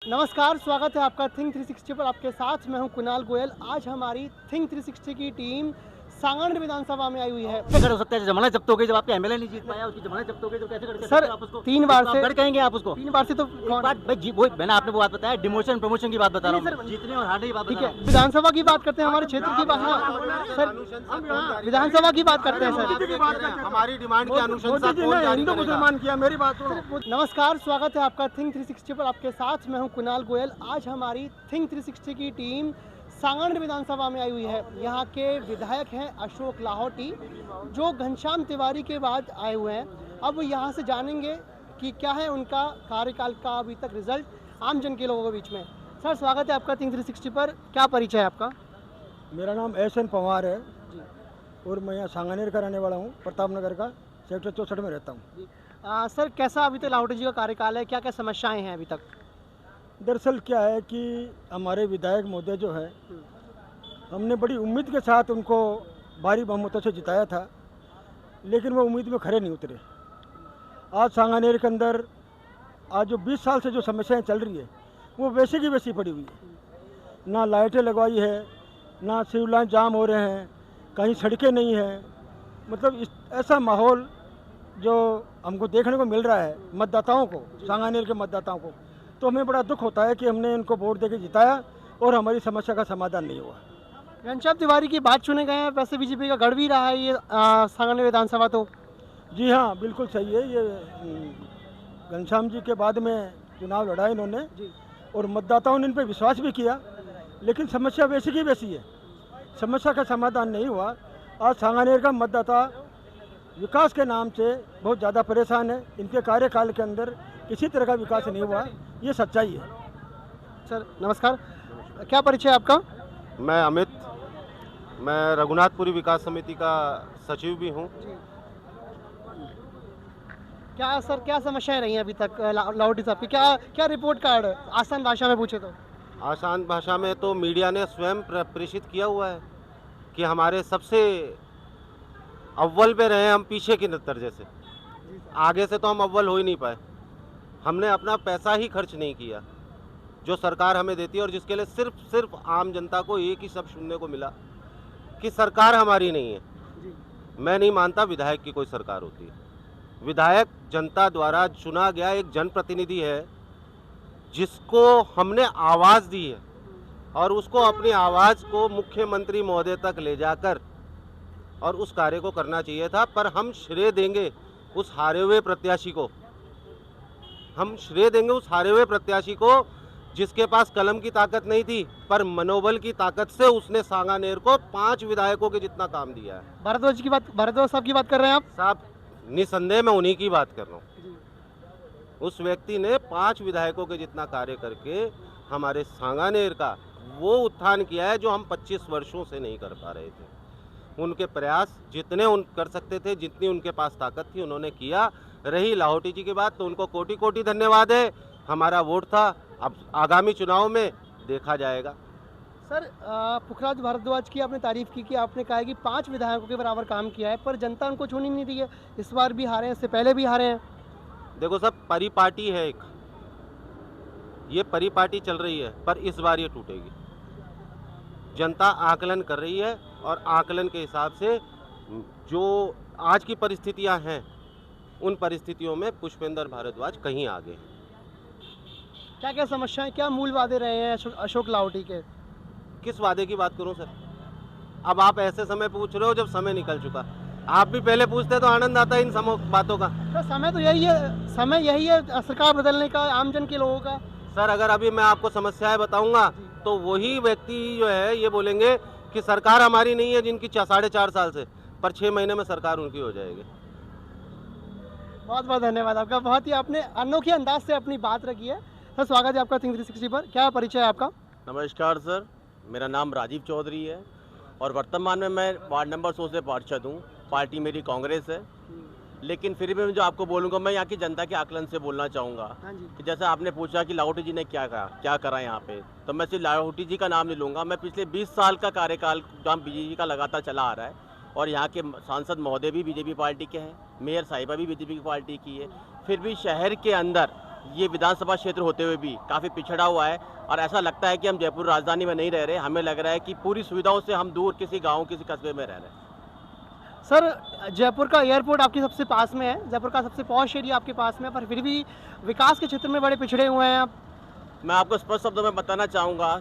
नमस्कार, स्वागत है आपका थिंक 360 पर। आपके साथ मैं हूं कुणाल गोयल। आज हमारी थिंक 360 की टीम सांगानेर विधानसभा में आई हुई है। कैसे हो सकता है जमानत जब्त हो गई, जब आपके एमएलए नहीं जीत पाया, उसकी जमानत जब्त हो गई तो कैसे कर सर, आप उसको 3 बार से गढ़ कहेंगे आप उसको? 3 बार से तो एक बात भाई वो मैंने आपने वो बात बताया, डिमोशन प्रमोशन की बात बता रहा हूँ, जीतने और हारने की बात ठीक बता है। रहा हूँ। विधानसभा की बात करते हैं, हमारे क्षेत्र की बात सर, विधानसभा की बात करते हैं सर। हमारी डिमांड की अनुशंसा कौन जारी हिंदू करेगा? मुसलमान किया, मेरी बात सुनो। नमस्कार, स्वागत है आपका थिंक 360 पर। आपके साथ मैं हूं कुणाल गोयल। आज हमारी थिंक 360 की टीम सांगानेर विधानसभा में आई हुई है। यहाँ के विधायक हैं अशोक लाहौटी, जो घनश्याम तिवारी के बाद आए हुए हैं। अब यहाँ से जानेंगे कि क्या है उनका कार्यकाल का अभी तक रिजल्ट आम जन के लोगों के बीच में। सर, स्वागत है आपका थिंक 360 पर। क्या परिचय है आपका? मेरा नाम एस.एन. पवार है और मैं यहाँ सांगानेर का रहने वाला हूँ, प्रताप नगर का, सेक्टर 64 में रहता हूँ। सर, कैसा अभी तक लाहौटी जी का कार्यकाल है? क्या क्या समस्याएं हैं अभी तक? दरअसल क्या है कि हमारे विधायक महोदय जो है, हमने बड़ी उम्मीद के साथ उनको भारी बहुमतों से जिताया था, लेकिन वो उम्मीद में खरे नहीं उतरे। आज सांगानेर के अंदर आज जो 20 साल से जो समस्याएं चल रही है वो वैसी की वैसी पड़ी हुई है। ना लाइटें लगवाई है, ना सिविल लाइन जाम हो रहे हैं, कहीं सड़कें नहीं हैं। मतलब ऐसा माहौल जो हमको देखने को मिल रहा है मतदाताओं को, सांगानेर के मतदाताओं को, तो हमें बड़ा दुख होता है कि हमने इनको वोट देके जिताया और हमारी समस्या का समाधान नहीं हुआ। घनश्याम तिवारी की बात चुने गए हैं, वैसे बीजेपी का गढ़ भी रहा है ये सांगानेर विधानसभा तो। जी हाँ, बिल्कुल सही है। ये घनश्याम जी के बाद में चुनाव लड़ा इन्होंने और मतदाताओं ने इन पर विश्वास भी किया, लेकिन समस्या वैसी की वैसी है, समस्या का समाधान नहीं हुआ। आज सांगानेर का मतदाता विकास के नाम से बहुत ज़्यादा परेशान है। इनके कार्यकाल के अंदर किसी तरह का विकास नहीं हुआ, ये सच्चाई है। सर नमस्कार, क्या परिचय है आपका? मैं अमित, मैं रघुनाथपुरी विकास समिति का सचिव भी हूँ। क्या सर, क्या समस्याएं रही हैं अभी तक लाहौटी साहब की? क्या क्या रिपोर्ट कार्ड आसान भाषा में पूछे तो? आसान भाषा में तो मीडिया ने स्वयं प्रेषित किया हुआ है कि हमारे सबसे अव्वल पे रहे हम, पीछे की दर्जे से। आगे से तो हम अव्वल हो ही नहीं पाए। हमने अपना पैसा ही खर्च नहीं किया जो सरकार हमें देती है, और जिसके लिए सिर्फ आम जनता को एक ही शब्द सुनने को मिला कि सरकार हमारी नहीं है। मैं नहीं मानता विधायक की कोई सरकार होती है। विधायक जनता द्वारा चुना गया एक जनप्रतिनिधि है जिसको हमने आवाज़ दी है, और उसको अपनी आवाज़ को मुख्यमंत्री महोदय तक ले जाकर और उस कार्य को करना चाहिए था। पर हम श्रेय देंगे उस हारे हुए प्रत्याशी को, हम श्रेय देंगे उस हारे हुए प्रत्याशी को जिसके पास कलम की ताकत नहीं थी, पर मनोबल की ताकत से उसने सांगानेर को 5 विधायकों के जितना काम दिया है। भारद्वाज साहब की बात कर रहे हैं आप? साहब, निसंदेह मैं उन्हीं की बात कर रहा हूँ। उस व्यक्ति ने 5 विधायकों के जितना कार्य करके हमारे सांगानेर का वो उत्थान किया है जो हम 25 वर्षों से नहीं कर पा रहे थे। उनके प्रयास जितने कर सकते थे, जितनी उनके पास ताकत थी, उन्होंने किया। रही लाहौटी जी की बात, तो उनको कोटि कोटि धन्यवाद है। हमारा वोट था, अब आगामी चुनाव में देखा जाएगा। सर, पुखराज भारद्वाज की आपने तारीफ की कि आपने कहा है कि 5 विधायकों के बराबर काम किया है, पर जनता उनको छूने नहीं दी है। इस बार भी हारे हैं, इससे पहले भी हारे हैं। देखो सब, परिपाटी है एक, ये परिपाटी चल रही है, पर इस बार ये टूटेगी। जनता आकलन कर रही है और आकलन के हिसाब से जो आज की परिस्थितियां हैं, उन परिस्थितियों में पुष्पेंद्र भारद्वाज कहीं आगे हैं। क्या क्या समस्याएं, क्या मूल वादे रहे हैं अशोक लाहौटी के? किस वादे की बात करूं सर? अब आप ऐसे समय पूछ रहे हो जब समय निकल चुका। आप भी पहले पूछते तो आनंद आता इन बातों का। तो समय तो यही है, समय यही है सरकार बदलने का, आमजन के लोगों का। सर, अगर अभी मैं आपको समस्याएं बताऊंगा तो वही व्यक्ति जो है ये बोलेंगे कि सरकार हमारी नहीं है, जिनकी 4.5 साल से, पर 6 महीने में सरकार उनकी हो जाएगी। बहुत बहुत धन्यवाद आपका, बहुत ही आपने अनोखे अंदाज से अपनी बात रखी है। सर, स्वागत है आपका थिंक 360 पर। क्या परिचय है आपका? नमस्कार सर, मेरा नाम राजीव चौधरी है और वर्तमान में मैं वार्ड नंबर 100 से पार्षद हूँ। पार्टी मेरी कांग्रेस है, लेकिन फिर भी मैं जो आपको बोलूँगा, मैं यहाँ की जनता के आकलन से बोलना चाहूँगा कि जैसे आपने पूछा कि लाहौटी जी ने क्या करा यहाँ पे, तो मैं सिर्फ लाहौटी जी का नाम नहीं लूँगा। मैं पिछले 20 साल का कार्यकाल जहाँ बीजेपी का लगातार चला आ रहा है, और यहाँ के सांसद महोदय भी बीजेपी पार्टी के हैं, मेयर साहिबा भी बीजेपी की पार्टी की है, फिर भी शहर के अंदर ये विधानसभा क्षेत्र होते हुए भी काफ़ी पिछड़ा हुआ है और ऐसा लगता है कि हम जयपुर राजधानी में नहीं रह रहे। हमें लग रहा है कि पूरी सुविधाओं से हम दूर किसी गांव किसी कस्बे में रह रहे हैं। सर जयपुर का एयरपोर्ट आपके सबसे पास में है, जयपुर का सबसे पॉश एरिया आपके पास में है, पर फिर भी विकास के क्षेत्र में बड़े पिछड़े हुए हैं आप। मैं आपको स्पष्ट शब्दों में बताना चाहूँगा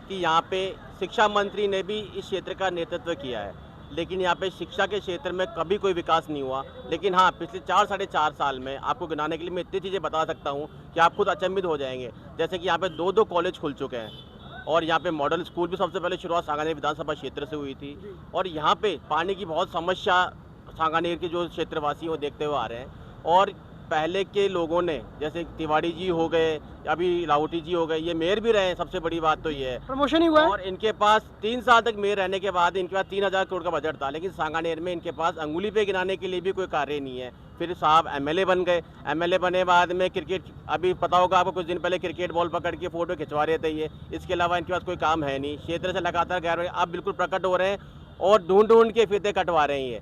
कि यहाँ पे शिक्षा मंत्री ने भी इस क्षेत्र का नेतृत्व किया है, लेकिन यहाँ पे शिक्षा के क्षेत्र में कभी कोई विकास नहीं हुआ। लेकिन हाँ, पिछले 4-4.5 साल में आपको गिनाने के लिए मैं इतनी चीज़ें बता सकता हूँ कि आप खुद अचंभित हो जाएंगे। जैसे कि यहाँ पे 2 कॉलेज खुल चुके हैं और यहाँ पे मॉडल स्कूल भी सबसे पहले शुरुआत सांगानेर विधानसभा क्षेत्र से हुई थी। और यहाँ पे पानी की बहुत समस्या सांगानेर के जो क्षेत्रवासी हैं वो देखते हुए आ रहे हैं। और पहले के लोगों ने, जैसे तिवारी जी हो गए, अभी लाहौटी जी हो गए, ये मेयर भी रहे हैं। सबसे बड़ी बात तो ये है प्रमोशन ही हुआ है। और इनके पास 3 साल तक मेयर रहने के बाद इनके पास 3000 करोड़ का बजट था, लेकिन सांगानेर में इनके पास अंगुली पे गिनाने के लिए भी कोई कार्य नहीं है। फिर साहब एमएलए बन गए, एमएलए बने बाद में क्रिकेट, अभी पता होगा आपको, कुछ दिन पहले क्रिकेट बॉल पकड़ के फोटो खिंचवा रहे थे ये। इसके अलावा इनके पास कोई काम है नहीं। क्षेत्र से लगातार गैर अब बिल्कुल प्रकट हो रहे हैं और ढूंढ के फीते कटवा रहे हैं ये।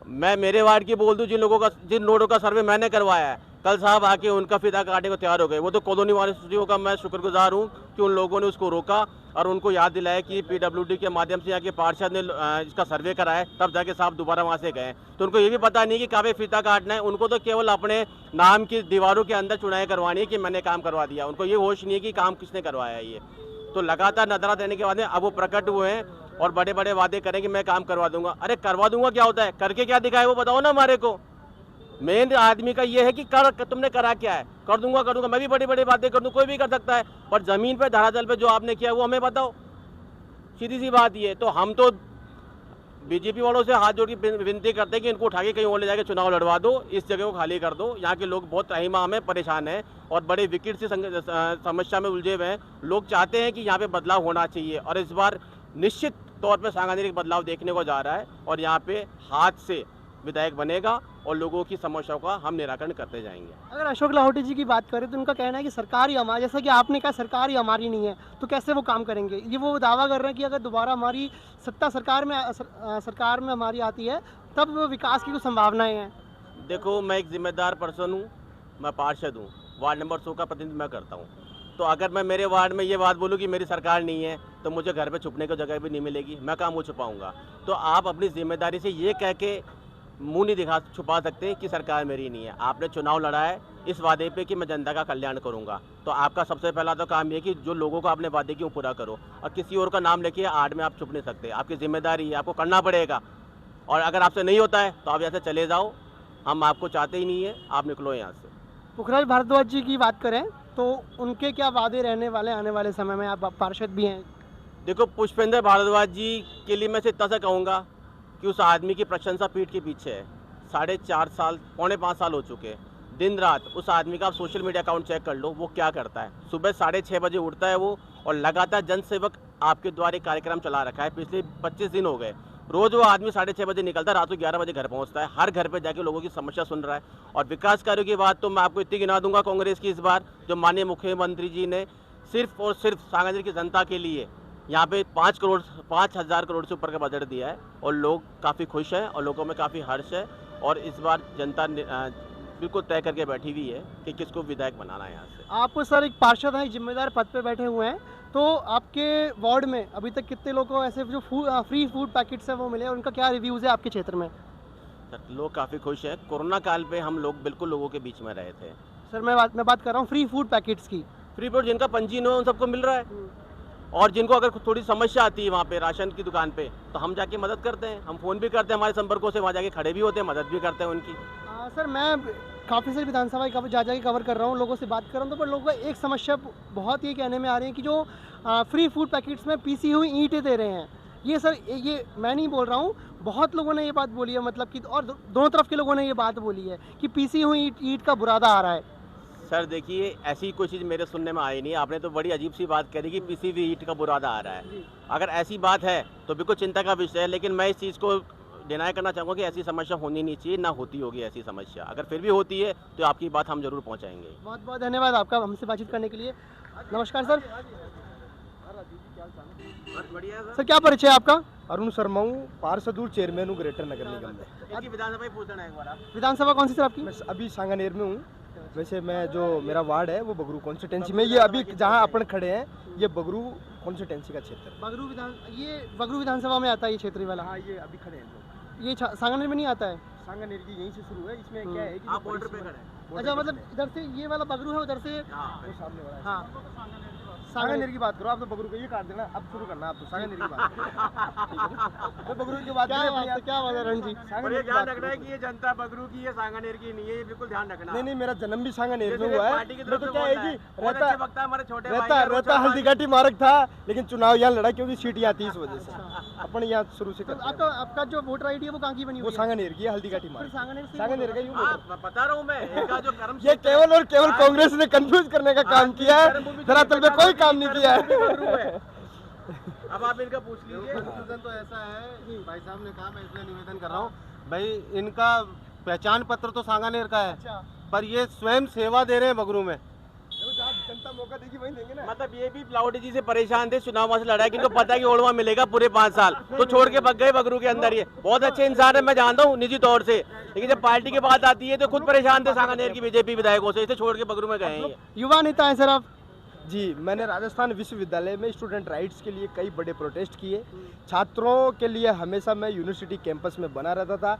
मैं मेरे वार्ड की बोल दूं, जिन रोडों का सर्वे मैंने करवाया है, कल साहब आके उनका फीता काटने को तैयार हो गए। वो तो कॉलोनी वासियों का मैं शुक्रगुजार हूँ कि उन लोगों ने उसको रोका और उनको याद दिलाया कि पीडब्ल्यूडी के माध्यम से यहाँ के पार्षद ने इसका सर्वे कराया, तब जाके साहब दोबारा वहाँ से गए। तो उनको ये भी पता नहीं कि कहाँ पे फीता काटना है। उनको तो केवल अपने नाम की दीवारों के अंदर चुनाई करवानी है कि मैंने काम करवा दिया। उनको ये होश नहीं है कि काम किसने करवाया है। ये तो लगातार नजरा देने के बाद अब वो प्रकट हुए हैं और बड़े बड़े वादे करें कि मैं काम करवा दूंगा। अरे करवा दूंगा क्या होता है, करके क्या दिखाए वो बताओ ना हमारे को। मेन आदमी का ये है कि तुमने करा क्या है। कर दूंगा, मैं भी बड़ी बड़ी बातें कर दूं, कोई भी कर सकता है, पर जमीन पे धरातल पे जो आपने किया वो हमें बताओ। सीधी सी बात ये। तो हम तो बीजेपी वालों से हाथ जोड़ के विनती करते हैं कि इनको उठा के कहीं और ले जाके चुनाव लड़वा दो, इस जगह को खाली कर दो। यहाँ के लोग बहुत त्राहिमाम है, परेशान है और बड़े विकट सी समस्या में उलझे हुए हैं। लोग चाहते हैं कि यहाँ पे बदलाव होना चाहिए और इस बार निश्चित तौर पे सांगानेर एक बदलाव देखने को जा रहा है और यहाँ पे हाथ से विधायक बनेगा और लोगों की समस्याओं का हम निराकरण करते जाएंगे। अगर अशोक लाहौटी जी की बात करें तो उनका कहना है कि सरकार ही हमारी, जैसा कि आपने कहा सरकार ही हमारी नहीं है, तो कैसे वो काम करेंगे। ये वो दावा कर रहे हैं कि अगर दोबारा हमारी सत्ता सरकार में हमारी आती है तब विकास की कुछ संभावनाएं हैं। देखो, मैं एक जिम्मेदार पर्सन हूँ, मैं पार्षद हूँ, वार्ड नंबर 100 का प्रतिनिधित्व मैं करता हूँ। तो अगर मैं मेरे वार्ड में ये बात बोलूँ कि मेरी सरकार नहीं है तो मुझे घर पे छुपने की जगह भी नहीं मिलेगी। मैं कहाँ मुँह छुपाऊँगा। तो आप अपनी जिम्मेदारी से ये कह के मुंह नहीं छुपा सकते कि सरकार मेरी नहीं है। आपने चुनाव लड़ा है इस वादे पे कि मैं जनता का कल्याण करूंगा, तो आपका सबसे पहला तो काम ये कि जो लोगों को आपने वादे किए वो पूरा करो और किसी और का नाम लेके आड़ में आप छुप नहीं सकते। आपकी जिम्मेदारी है, आपको करना पड़ेगा और अगर आपसे नहीं होता है तो आप यहाँ से चले जाओ। हम आपको चाहते ही नहीं है, आप निकलो यहाँ से। पुखराज भारद्वाज जी की बात करें तो उनके क्या वादे रहने वाले आने वाले समय में, आप पार्षद भी हैं। देखो, पुष्पेंद्र भारद्वाज जी के लिए मैं सिर्फ इतना सा कहूँगा कि उस आदमी की प्रशंसा पीठ के पीछे है। 4.5 साल, 4.25 साल हो चुके हैं, दिन रात उस आदमी का आप सोशल मीडिया अकाउंट चेक कर लो, वो क्या करता है। सुबह 6:30 बजे उठता है वो और लगातार जनसेवक आपके द्वारा कार्यक्रम चला रखा है। पिछले 25 दिन हो गए, रोज वो आदमी 6:30 बजे निकलता है, रात को 11 बजे घर पहुंचता है, हर घर पे जाके लोगों की समस्या सुन रहा है। और विकास कार्यों की बात तो मैं आपको इतनी गिना दूंगा कांग्रेस की इस बार, जो माननीय मुख्यमंत्री जी ने सिर्फ और सिर्फ सांगानेर की जनता के लिए यहाँ पे 5,000 करोड़ से ऊपर का बजट दिया है और लोग काफ़ी खुश हैं और लोगों में काफ़ी हर्ष है। और इस बार जनता बिल्कुल तय करके बैठी हुई है कि किसको विधायक बनाना है यहाँ से। आप सर एक पार्षद हैं, जिम्मेदार पद पे बैठे हुए हैं, तो आपके वार्ड में अभी तक कितने लोगों को ऐसे जो फ्री फूड पैकेट्स हैं वो मिले और उनका क्या रिव्यूज़ है आपके क्षेत्र में। सर, लोग काफ़ी खुश हैं। कोरोना काल पे हम लोग बिल्कुल लोगों के बीच में रहे थे। सर मैं बात कर रहा हूँ फ्री फूड पैकेट्स की। फ्री फूड जिनका पंजीयन हो उन सबको मिल रहा है और जिनको अगर थोड़ी समस्या आती है वहाँ पे राशन की दुकान पे तो हम जाके मदद करते हैं। हम फ़ोन भी करते हैं, हमारे संपर्कों से वहाँ जाके खड़े भी होते हैं, मदद भी करते हैं उनकी। सर मैं काफ़ी सारी विधानसभा जा कवर कर रहा हूँ, लोगों से बात कर रहा हूँ, तो पर लोगों का एक समस्या बहुत ये कहने में आ रही है कि जो फ्री फूड पैकेट्स में पीसी हुई ईंटें दे रहे हैं, ये सर ये मैं नहीं बोल रहा हूँ, बहुत लोगों ने ये बात बोली है, मतलब कि और दोनों तरफ के लोगों ने ये बात बोली है कि पीसी हुई ईंट का बुरादा आ रहा है। सर देखिए, ऐसी कोई चीज़ मेरे सुनने में आई नहीं। आपने तो बड़ी अजीब सी बात करी कि पीसी हुई ईंट का बुरादा आ रहा है। अगर ऐसी बात है तो बिल्कुल चिंता का विषय है, लेकिन मैं इस चीज़ को डिनाई करना चाहूँगा कि ऐसी समस्या होनी नहीं चाहिए, ना होती होगी ऐसी समस्या। अगर फिर भी होती है तो आपकी बात हम जरूर पहुँचाएंगे। बहुत बहुत धन्यवाद आपका हमसे बातचीत करने के लिए। नमस्कार सर। सर क्या परिचय है आपका। अरुण शर्मा हूँ, पार्षद चेयरमैन हूँ ग्रेटर नगर निगम में। विधानसभा पूछना है एक बार आप। विधानसभा कौन सी सर आपकी। मैं अभी सांगानेर में हूँ, सकते हैं? वैसे मैं जो मेरा वार्ड है वो बगरू कॉन्स्टिटेंसी में, ये अभी जहाँ अपन खड़े हैं ये बगरू कॉन्स्टिटेंसी का क्षेत्र है। ये बगरू विधानसभा में आता है ये क्षेत्रीय वाला? हाँ, ये अभी खड़े हैं लोग। ये सांगानेर में नहीं आता है? सांगानेर की यहीं से शुरू है। इसमें क्या है कि आप बॉर्डर पे खड़े हैं। अच्छा, मतलब इधर से ये वाला बगरू है, उधर से वो सामने वाला है। हाँ सांगानेर की बात करो आप, तो बगरू को ये काट देना, अब शुरू करना आप तो सांगानेर की बात करो। तो बगरू की बात क्या करें बात है, क्या बात है रण जी? और सांगानेर ये की ध्यान बात रखना है करो। कि ये जनता बगरू की है, सांगानेर की नहीं है, ये बिल्कुल ध्यान रखना। नहीं नहीं, मेरा जन्म भी सांगानेर में ये हुआ है। पार्टी की मैं तरफ तो से क्या बोल है रहा है। कि बहुत अच्छे वक्त है हमारे छोटे भाई रहता हैं, रहता रोड हल्दीघाटी मार्ग था, लेकिन चुनाव यहाँ लड़ा क्योंकि सीट यहाँ थी, इस वजह से अपन यहाँ शुरू से तो करते हैं। आपका जो वोटर आईडी है वो कहाँ की बनी वो हुई है? सांगानेर की है, हल्दीघाटी फिर मार्ग। सांगानेर से सांगानेर का ही हूँ। हाँ, बता रहा हूँ मैं, इनका जो कर्म ये केवल और केवल कांग्रेस ने कंफ्यूज करने का काम किया है, धरातल पे कोई काम नहीं किया है। अब आप इनका पूछ लीजिए। कंफ्यूजन तो ऐसा है, भाई साहब ने कहा, मैं इसलिए निवेदन कर रहा हूँ, भाई इनका पहचान पत्र तो सांगानेर का है, अच्छा, पर ये स्वयं सेवा दे रहे हैं बगरू में। जनता मौका देगी वहीं देंगे ना। मतलब ये भी प्लाउडी जी से परेशान थे, चुनाव वहां से लड़ा है, कि इनको पता है कि ओड़वा मिलेगा पूरे 5 साल, तो छोड़ के भग गए बगरू के अंदर। ये बहुत अच्छे इंसान है, मैं जानता हूँ निजी तौर से, लेकिन जब पार्टी की बात आती है तो खुद परेशान थे सांगानेर की बीजेपी विधायकों से, इसे छोड़ के बगरू में गए हैं ये। युवा नेता है सर आप? जी, मैंने राजस्थान विश्वविद्यालय में स्टूडेंट राइट्स के लिए कई बड़े प्रोटेस्ट किए। छात्रों के लिए हमेशा मैं यूनिवर्सिटी कैंपस में बना रहता था,